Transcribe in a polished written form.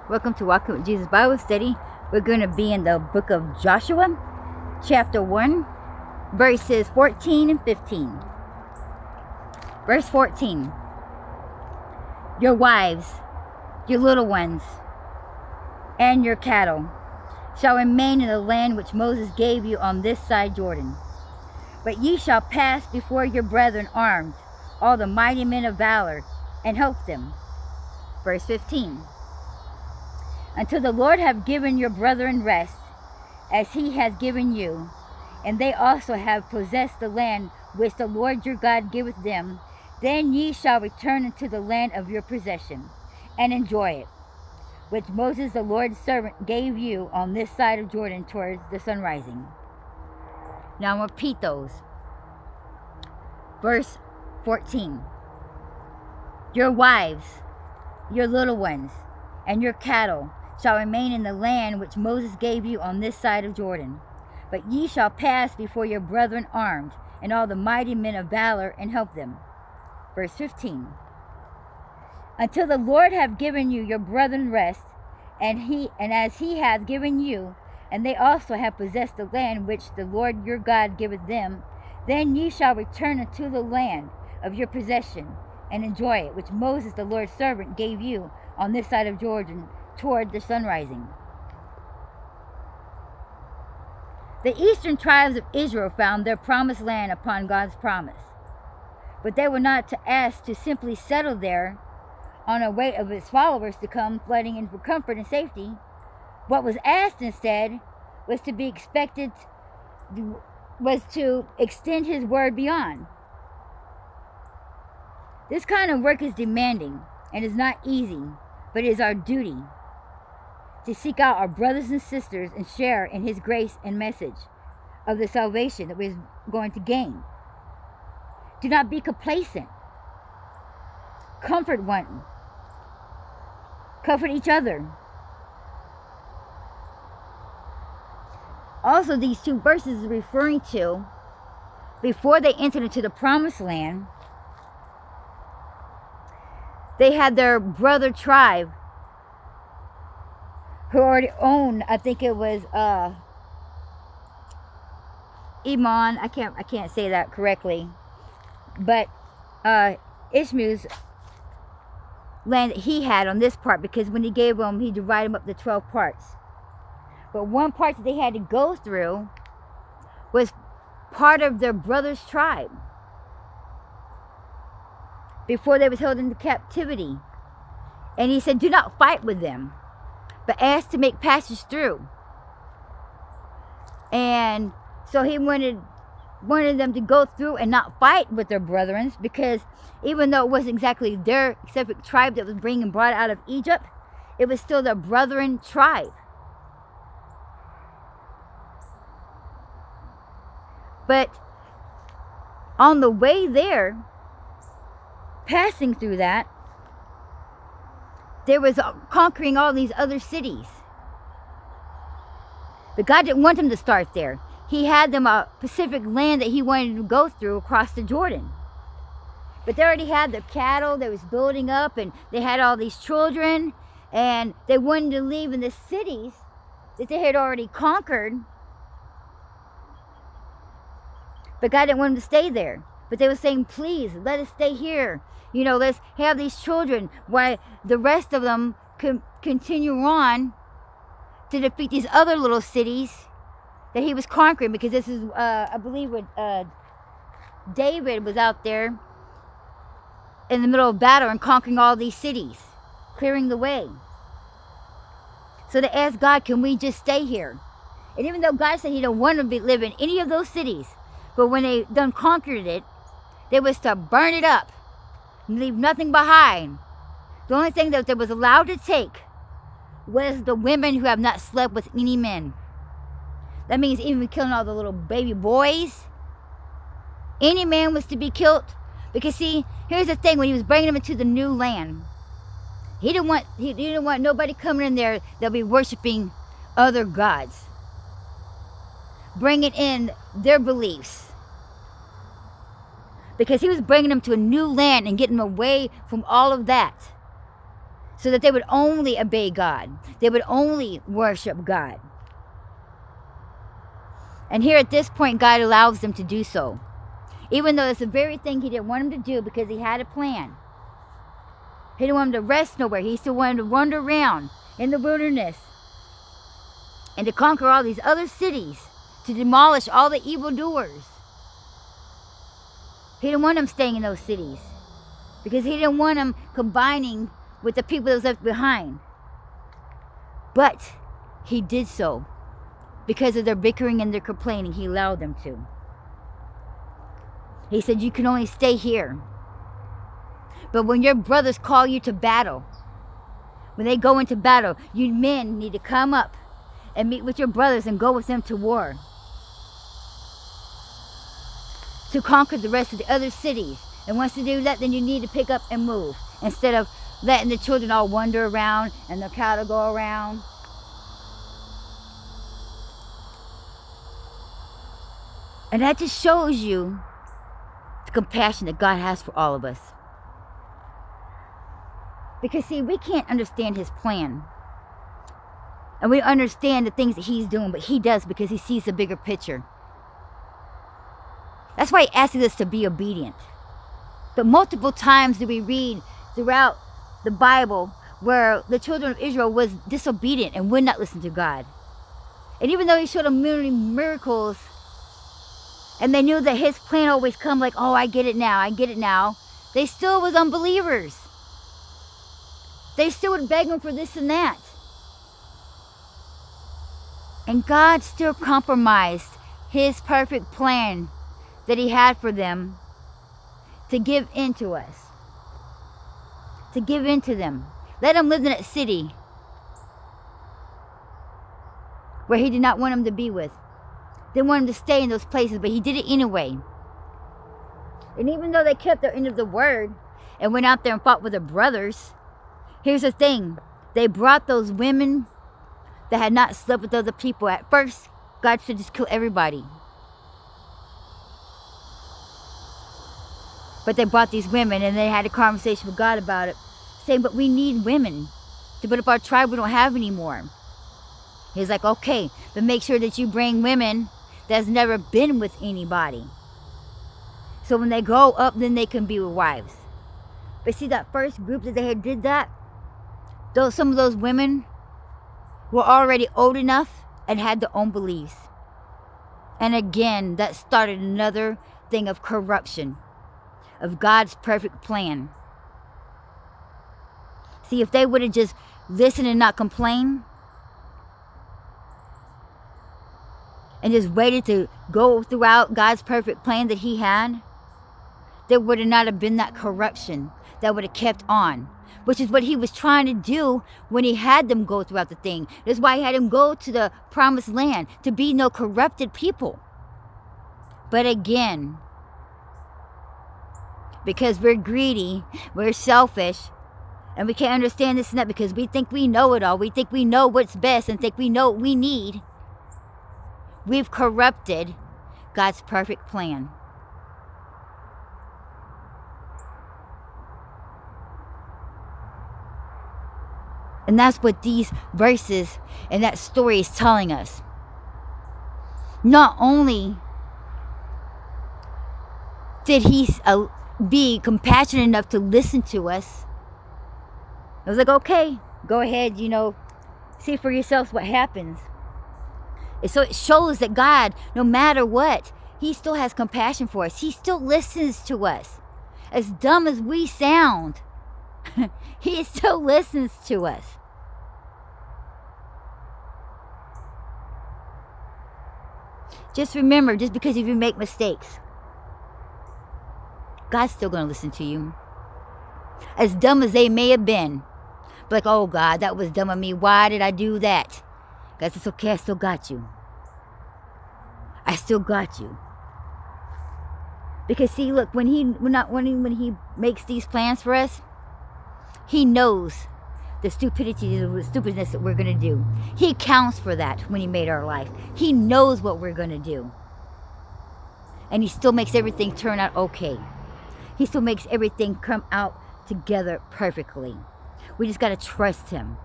Welcome to Walking with Jesus Bible Study. We're going to be in the book of Joshua, chapter 1, verses 14 and 15. Verse 14. Your wives, your little ones, and your cattle shall remain in the land which Moses gave you on this side Jordan. But ye shall pass before your brethren armed, all the mighty men of valor, and help them. Verse 15. Until the Lord have given your brethren rest, as he has given you, and they also have possessed the land which the Lord your God giveth them, then ye shall return into the land of your possession, and enjoy it, which Moses the Lord's servant gave you on this side of Jordan towards the sun rising. Now I'll repeat those. Verse 14. Your wives, your little ones, and your cattle shall remain in the land which Moses gave you on this side of Jordan. But ye shall pass before your brethren armed, and all the mighty men of valor, and help them. Verse 15. Until the Lord have given you your brethren rest, and as he hath given you, and they also have possessed the land which the Lord your God giveth them, then ye shall return unto the land of your possession, and enjoy it, which Moses the Lord's servant gave you on this side of Jordan, toward the sun rising. The eastern tribes of Israel found their promised land upon God's promise, but they were not to ask to simply settle there on a wait of his followers to come flooding in for comfort and safety. What was asked instead was to extend his word beyond. This kind of work is demanding and is not easy, but it is our duty to seek out our brothers and sisters and share in his grace and message of the salvation that we're going to gain. Do not be complacent. Comfort one. Comfort each other. Also, these two verses are referring to before they entered into the promised land, they had their brother tribe who already owned, I think it was Iman, I can't say that correctly, but Ishmael's land that he had on this part, because when he gave them, he divided them up to 12 parts. But one part that they had to go through was part of their brother's tribe before they was held into captivity. And he said, do not fight with them, but ask to make passage through. And so he wanted them to go through and not fight with their brethren, because even though it wasn't exactly their specific tribe that was brought out of Egypt, it was still their brethren tribe. But on the way there, passing through that, there was conquering all these other cities. But God didn't want them to start there. He had them a Pacific land that he wanted to go through across the Jordan. But they already had their cattle, they was building up, and they had all these children, and they wanted to leave in the cities that they had already conquered. But God didn't want them to stay there. But they were saying, please, let us stay here. You know, let's have these children while the rest of them continue on to defeat these other little cities that he was conquering. Because this is, I believe, when David was out there in the middle of battle and conquering all these cities, clearing the way. So they asked God, can we just stay here? And even though God said he don't want to live in any of those cities, but when they done conquered it, they was to burn it up and leave nothing behind. The only thing that they was allowed to take was the women who have not slept with any men. That means even killing all the little baby boys. Any man was to be killed. Because see, here's the thing, when he was bringing them into the new land, he didn't want nobody coming in there that'll be worshiping other gods, bringing in their beliefs. Because he was bringing them to a new land and getting them away from all of that. so that they would only obey God. They would only worship God. And here at this point, God allows them to do so. Even though it's the very thing he didn't want them to do, because he had a plan. He didn't want them to rest nowhere. He still wanted them to wander around in the wilderness and to conquer all these other cities, to demolish all the evildoers. He didn't want them staying in those cities because he didn't want them combining with the people that was left behind. But he did so because of their bickering and their complaining. He allowed them to. He said, you can only stay here. But when your brothers call you to battle, when they go into battle, you men need to come up and meet with your brothers and go with them to war, to conquer the rest of the other cities. And once you do that, then you need to pick up and move, instead of letting the children all wander around and the cattle go around. And that just shows you the compassion that God has for all of us. Because see, we can't understand his plan. And we understand the things that he's doing, but he does, because he sees the bigger picture. That's why he asks us to be obedient. But multiple times do we read throughout the Bible where the children of Israel was disobedient and would not listen to God. And even though he showed them many miracles, and they knew that his plan always come like, oh, I get it now, they still was unbelievers. They still would beg him for this and that. And God still compromised his perfect plan that he had for them to give in to us. To give in to them. Let them live in that city where he did not want them to be with. Didn't want them to stay in those places, but he did it anyway. And even though they kept their end of the word and went out there and fought with their brothers, here's the thing. They brought those women that had not slept with other people. At first, God should just kill everybody. But they brought these women, and they had a conversation with God about it, saying, but we need women to put up our tribe. We don't have any more. He's like, okay, but make sure that you bring women that's never been with anybody. So when they grow up, then they can be with wives. But see, that first group that they had did that, some of those women were already old enough and had their own beliefs. And again, that started another thing of corruption of God's perfect plan. See, if they would have just listened and not complained, and just waited to go throughout God's perfect plan that he had, there would have not have been that corruption that would have kept on. Which is what he was trying to do when he had them go throughout the thing. That's why he had them go to the promised land, to be no corrupted people. But again, because we're greedy, we're selfish, and we can't understand this and that because we think we know it all. We think we know what's best and think we know what we need. We've corrupted God's perfect plan. And that's what these verses and that story is telling us. Not only did he be compassionate enough to listen to us, I was like, okay, go ahead, see for yourselves what happens. And so it shows that God, no matter what, he still has compassion for us. He still listens to us. As dumb as we sound, he still listens to us. Just remember, just because if you make mistakes, God's still going to listen to you. As dumb as they may have been. Like, oh God, that was dumb of me. Why did I do that? God, it's okay, I still got you. I still got you. Because see, look, when he makes these plans for us, he knows the stupidity, the stupidness that we're going to do. He accounts for that when he made our life. He knows what we're going to do. And he still makes everything turn out okay. He still makes everything come out together perfectly. We just got to trust him.